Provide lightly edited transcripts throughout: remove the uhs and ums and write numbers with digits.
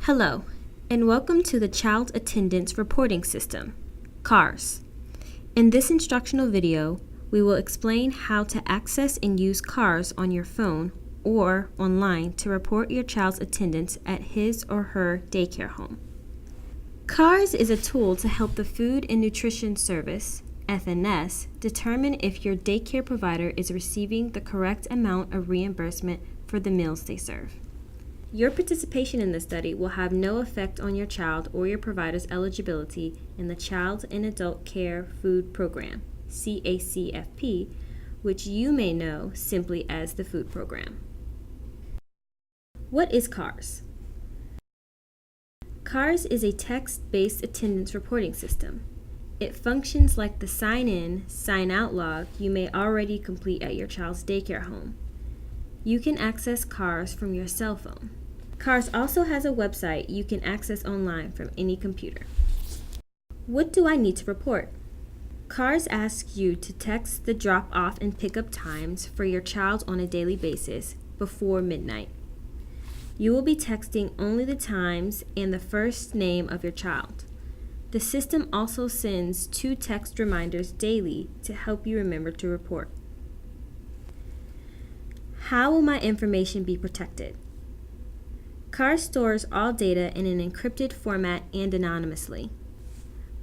Hello, and welcome to the Child Attendance Reporting System, CARS. In this instructional video, we will explain how to access and use CARS on your phone or online to report your child's attendance at his or her daycare home. CARS is a tool to help the Food and Nutrition Service, FNS, determine if your daycare provider is receiving the correct amount of reimbursement for the meals they serve. Your participation in the study will have no effect on your child or your provider's eligibility in the Child and Adult Care Food Program, CACFP, which you may know simply as the Food Program. What is CARS? CARS is a text-based attendance reporting system. It functions like the sign-in, sign-out log you may already complete at your child's daycare home. You can access CARS from your cell phone. CARS also has a website you can access online from any computer. What do I need to report? CARS asks you to text the drop-off and pick-up times for your child on a daily basis before midnight. You will be texting only the times and the first name of your child. The system also sends 2 text reminders daily to help you remember to report. How will my information be protected? CARS stores all data in an encrypted format and anonymously.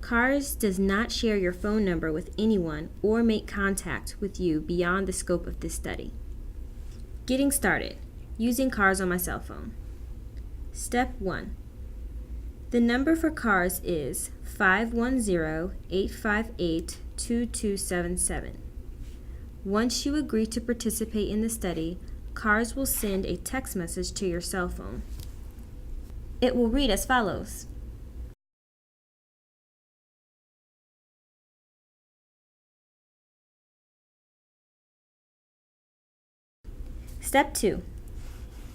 CARS does not share your phone number with anyone or make contact with you beyond the scope of this study. Getting started. Using CARS on my cell phone. Step 1. The number for CARS is 510-858-2277. Once you agree to participate in the study, CARS will send a text message to your cell phone. It will read as follows. Step 2.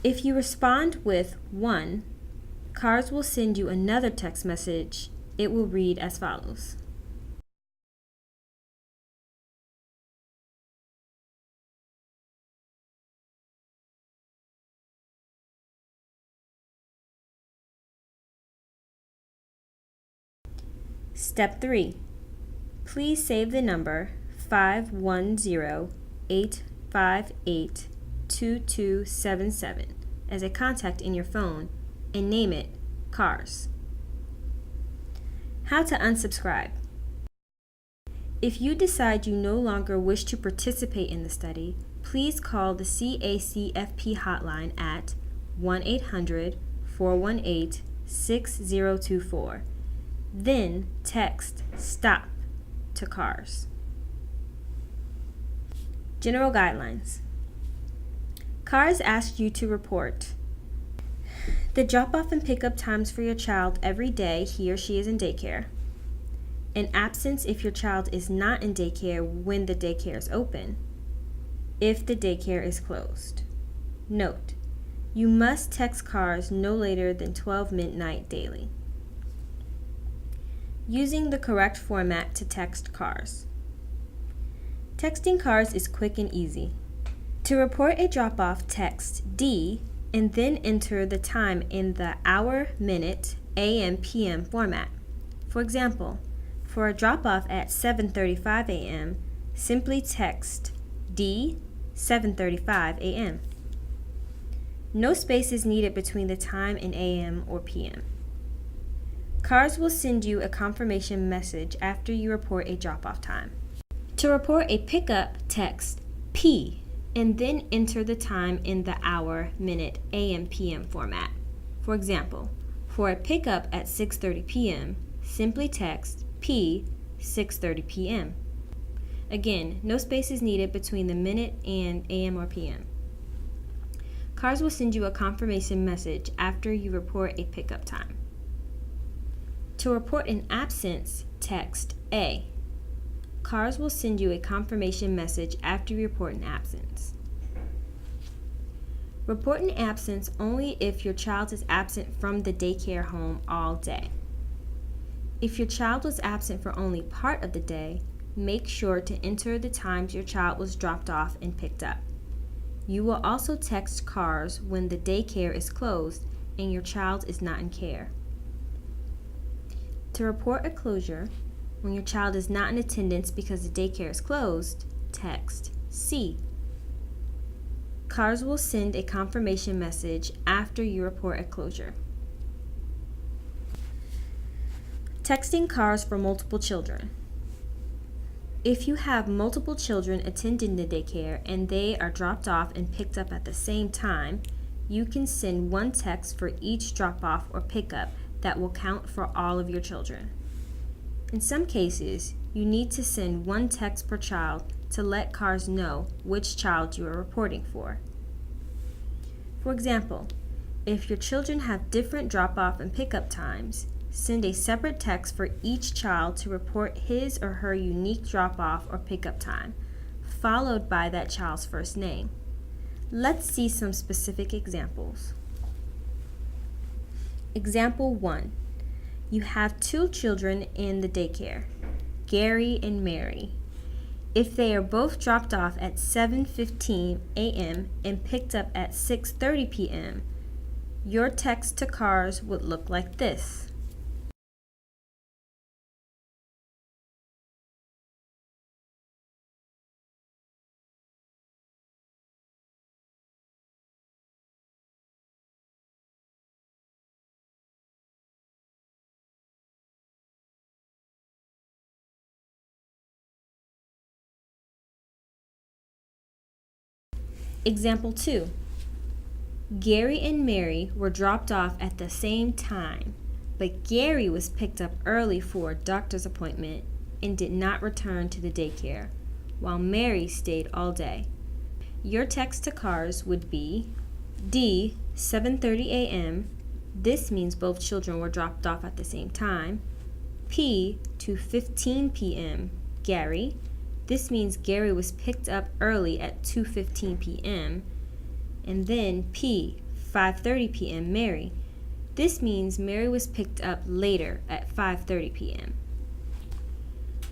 If you respond with 1, CARS will send you another text message. It will read as follows. Step 3. Please save the number 510-858-2277 as a contact in your phone and name it CARS. How to unsubscribe. If you decide you no longer wish to participate in the study, please call the CACFP hotline at 1-800-418-6024. Then text STOP to CARS. General guidelines. CARS asks you to report the drop-off and pick-up times for your child every day he or she is in daycare, an absence if your child is not in daycare when the daycare is open, if the daycare is closed. Note, you must text CARS no later than 12 midnight daily. Using the correct format to text CARS. Texting CARS is quick and easy. To report a drop-off, text D and then enter the time in the hour, minute, AM, PM format. For example, for a drop-off at 7:35 a.m., simply text D 7:35 a.m. No space is needed between the time in AM or PM. CARS will send you a confirmation message after you report a drop-off time. To report a pickup, text P and then enter the time in the hour, minute, AM, PM format. For example, for a pickup at 6:30 p.m., simply text P 6:30 p.m. Again, no space is needed between the minute and AM or PM. CARS will send you a confirmation message after you report a pickup time. To report an absence, text A. CARS will send you a confirmation message after you report an absence. Report an absence only if your child is absent from the daycare home all day. If your child was absent for only part of the day, make sure to enter the times your child was dropped off and picked up. You will also text CARS when the daycare is closed and your child is not in care. To report a closure, when your child is not in attendance because the daycare is closed, text C. CARS will send a confirmation message after you report a closure. Texting CARS for multiple children. If you have multiple children attending the daycare and they are dropped off and picked up at the same time, you can send one text for each drop-off or pickup that will count for all of your children. In some cases, you need to send one text per child to let CARS know which child you are reporting for. For example, if your children have different drop-off and pickup times, send a separate text for each child to report his or her unique drop-off or pickup time, followed by that child's first name. Let's see some specific examples. Example 1. You have 2 children in the daycare, Gary and Mary. If they are both dropped off at 7:15 a.m. and picked up at 6:30 p.m., your text to CARS would look like this. Example 2. Gary and Mary were dropped off at the same time, but Gary was picked up early for a doctor's appointment and did not return to the daycare, while Mary stayed all day. Your text to CARS would be D. 7:30 a.m. This means both children were dropped off at the same time. P. 2:15 p.m. Gary. This means Gary was picked up early at 2:15 p.m. And then P. 5:30 p.m. Mary. This means Mary was picked up later at 5:30 p.m.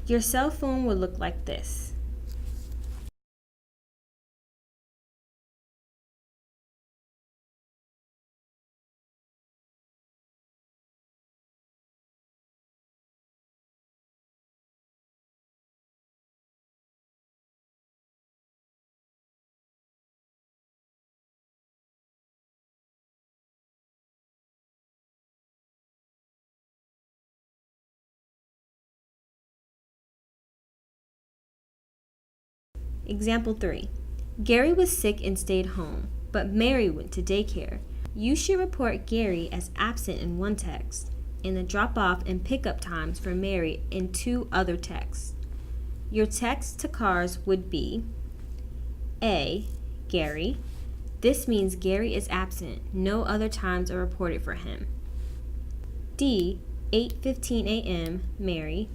Your cell phone will look like this. Example 3. Gary was sick and stayed home, but Mary went to daycare. You should report Gary as absent in one text, and the drop-off and pickup times for Mary in 2 other texts. Your text to CARS would be A. Gary. This means Gary is absent. No other times are reported for him. D. 8:15 a.m. Mary.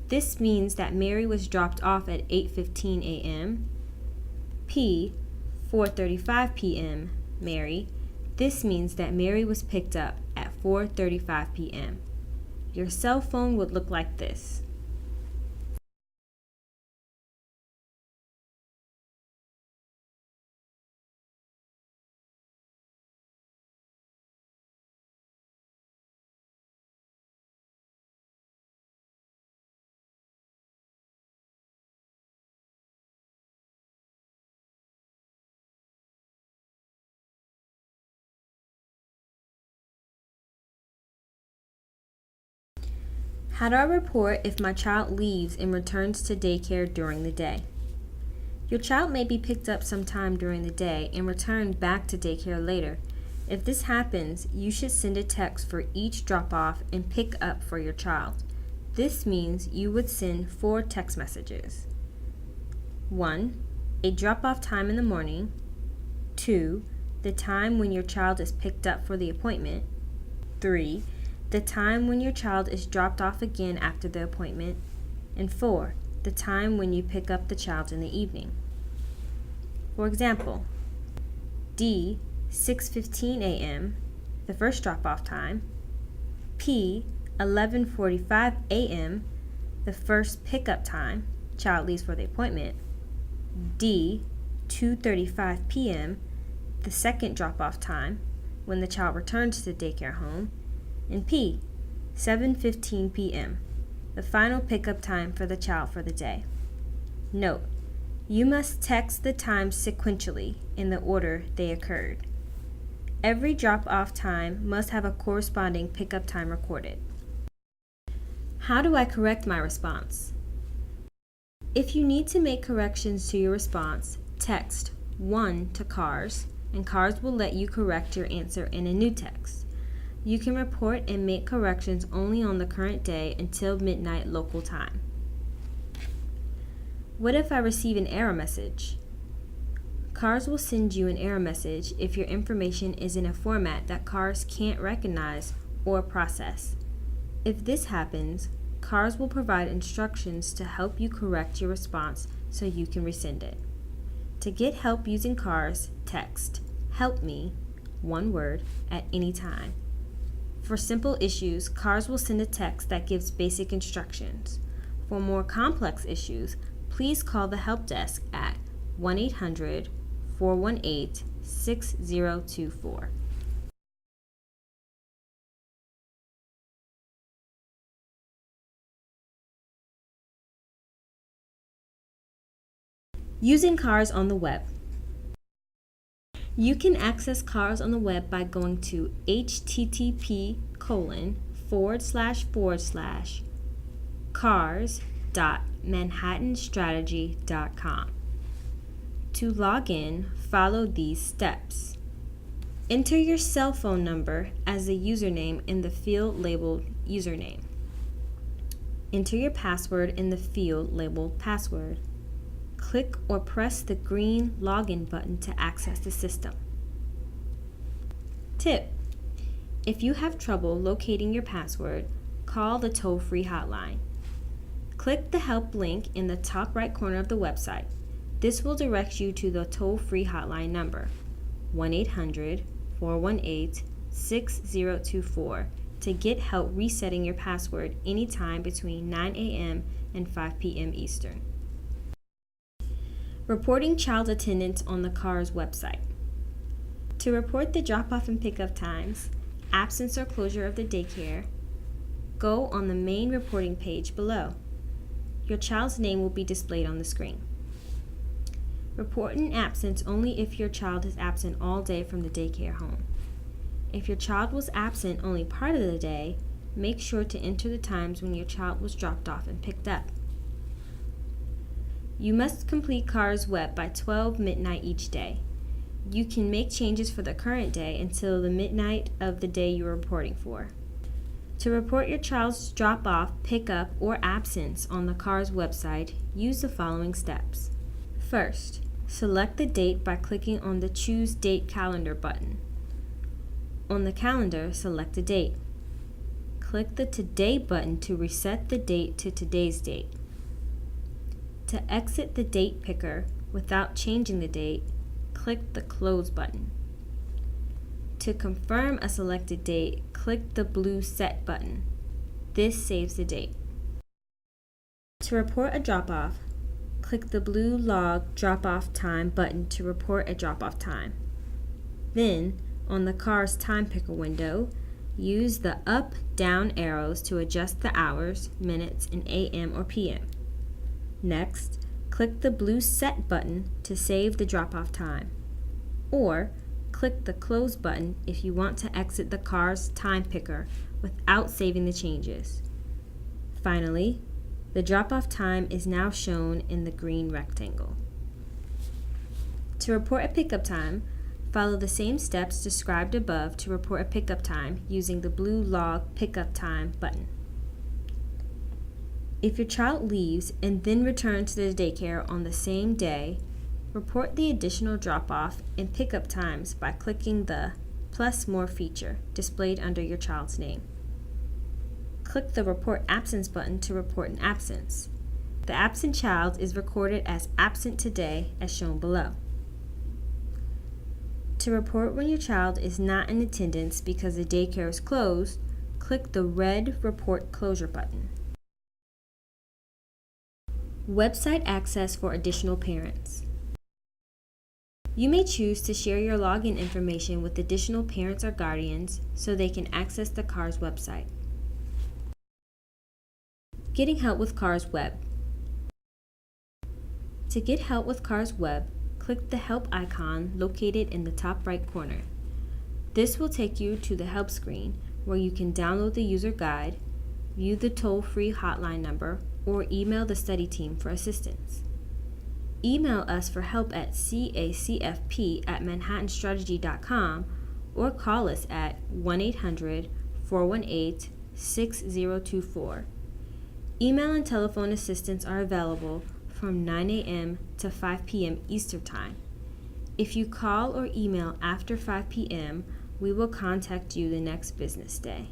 This means that Mary was dropped off at 8:15 a.m. P. 4:35 p.m. Mary. This means that Mary was picked up at 4:35 p.m. Your cell phone would look like this. How do I report if my child leaves and returns to daycare during the day? Your child may be picked up sometime during the day and returned back to daycare later. If this happens, you should send a text for each drop-off and pick up for your child. This means you would send 4 text messages. 1. A drop-off time in the morning. 2. The time when your child is picked up for the appointment. 3. The time when your child is dropped off again after the appointment. And 4. The time when you pick up the child in the evening. For example, D. 6:15 a.m., the first drop-off time. P. 11:45 a.m., the first pickup time, child leaves for the appointment. D. 2:35 p.m., the second drop-off time, when the child returns to the daycare home, and P, 7:15 p.m., the final pickup time for the child for the day. Note: you must text the times sequentially in the order they occurred. Every drop-off time must have a corresponding pickup time recorded. How do I correct my response? If you need to make corrections to your response, text 1 to CARS, and CARS will let you correct your answer in a new text. You can report and make corrections only on the current day until midnight local time. What if I receive an error message? CARS will send you an error message if your information is in a format that CARS can't recognize or process. If this happens, CARS will provide instructions to help you correct your response so you can resend it. To get help using CARS, text "Help me," one word, at any time. For simple issues, CARS will send a text that gives basic instructions. For more complex issues, please call the help desk at 1-800-418-6024. Using CARS on the web. You can access CARS on the web by going to http://cars.manhattanstrategy.com. To log in, follow these steps. Enter your cell phone number as the username in the field labeled username. Enter your password in the field labeled password. Click or press the green login button to access the system. Tip: if you have trouble locating your password, call the toll-free hotline. Click the help link in the top right corner of the website. This will direct you to the toll-free hotline number, 1-800-418-6024, to get help resetting your password anytime between 9 a.m. and 5 p.m. Eastern. Reporting child attendance on the CARS website. To report the drop-off and pickup times, absence or closure of the daycare, go on the main reporting page below. Your child's name will be displayed on the screen. Report an absence only if your child is absent all day from the daycare home. If your child was absent only part of the day, make sure to enter the times when your child was dropped off and picked up. You must complete CARS web by 12 midnight each day. You can make changes for the current day until the midnight of the day you are reporting for. To report your child's drop-off, pickup, or absence on the CARS website, use the following steps. First, select the date by clicking on the Choose Date Calendar button. On the calendar, select a date. Click the Today button to reset the date to today's date. To exit the date picker without changing the date, click the Close button. To confirm a selected date, click the blue Set button. This saves the date. To report a drop-off, click the blue Log Drop-Off Time button to report a drop-off time. Then, on the CARS Time Picker window, use the up-down arrows to adjust the hours, minutes, and AM or PM. Next, click the blue Set button to save the drop-off time, or click the Close button if you want to exit the CARS Time Picker without saving the changes. Finally, the drop-off time is now shown in the green rectangle. To report a pickup time, follow the same steps described above to report a pickup time using the blue Log Pickup Time button. If your child leaves and then returns to the daycare on the same day, report the additional drop-off and pickup times by clicking the Plus More feature displayed under your child's name. Click the Report Absence button to report an absence. The absent child is recorded as absent today as shown below. To report when your child is not in attendance because the daycare is closed, click the red Report Closure button. Website access for additional parents. You may choose to share your login information with additional parents or guardians so they can access the CARS website. Getting help with CARS Web. To get help with CARS Web, click the Help icon located in the top right corner. This will take you to the Help screen where you can download the user guide, view the toll-free hotline number, or email the study team for assistance. Email us for help at CACFP@manhattanstrategy.com or call us at 1-800-418-6024. Email and telephone assistance are available from 9 a.m. to 5 p.m. Eastern Time. If you call or email after 5 p.m., we will contact you the next business day.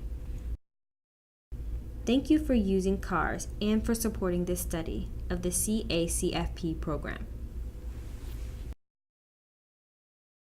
Thank you for using CARS and for supporting this study of the CACFP program.